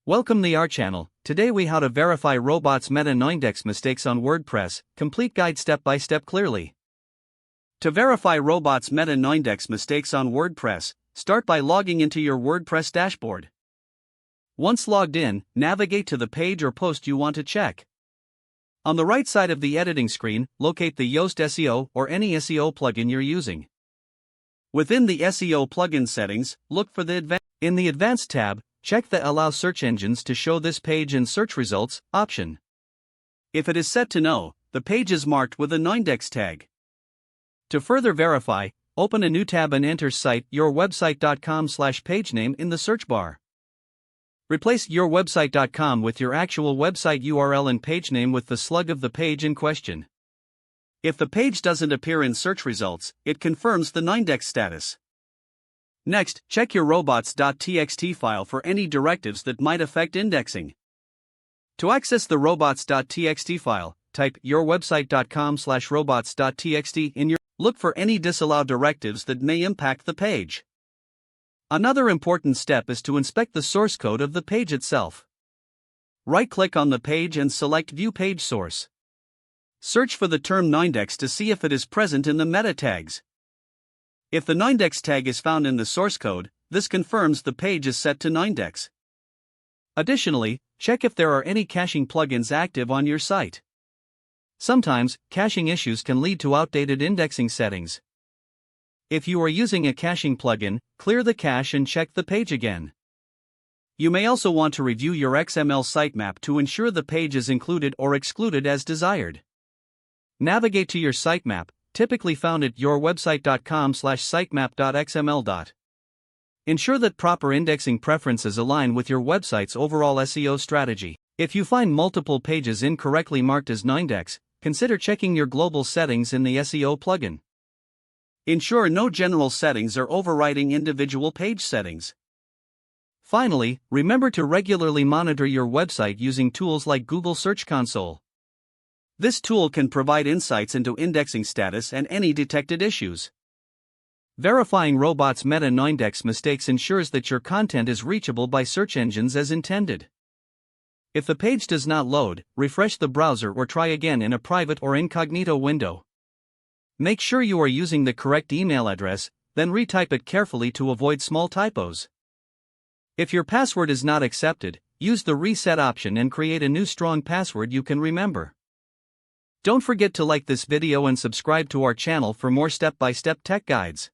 Welcome to our channel. Today we how to verify robots meta Noindex mistakes on WordPress, complete guide step by step clearly. To verify robots meta Noindex mistakes on WordPress, start by logging into your WordPress dashboard. Once logged in, navigate to the page or post you want to check. On the right side of the editing screen, locate the Yoast SEO or any SEO plugin you're using. Within the SEO plugin settings, look for in the Advanced tab, check the Allow search engines to show this page in search results option. If it is set to No, the page is marked with a Noindex tag. To further verify, open a new tab and enter site yourwebsite.com/pagename in the search bar. Replace yourwebsite.com with your actual website URL and page name with the slug of the page in question. If the page doesn't appear in search results, it confirms the Noindex status. Next, check your robots.txt file for any directives that might affect indexing. To access the robots.txt file, type yourwebsite.com/robots.txt in your. Look for any disallowed directives that may impact the page. Another important step is to inspect the source code of the page itself. Right-click on the page and select View Page Source. Search for the term Noindex to see if it is present in the meta tags. If the Noindex tag is found in the source code, this confirms the page is set to Noindex. Additionally, check if there are any caching plugins active on your site. Sometimes, caching issues can lead to outdated indexing settings. If you are using a caching plugin, clear the cache and check the page again. You may also want to review your XML sitemap to ensure the page is included or excluded as desired. Navigate to your sitemap, typically found at yourwebsite.com/sitemap.xml. Ensure that proper indexing preferences align with your website's overall SEO strategy. If you find multiple pages incorrectly marked as Noindex, consider checking your global settings in the SEO plugin. Ensure no general settings are overriding individual page settings. Finally, remember to regularly monitor your website using tools like Google Search Console. This tool can provide insights into indexing status and any detected issues. Verifying robots meta Noindex mistakes ensures that your content is reachable by search engines as intended. If the page does not load, refresh the browser or try again in a private or incognito window. Make sure you are using the correct email address, then retype it carefully to avoid small typos. If your password is not accepted, use the reset option and create a new strong password you can remember. Don't forget to like this video and subscribe to our channel for more step-by-step tech guides.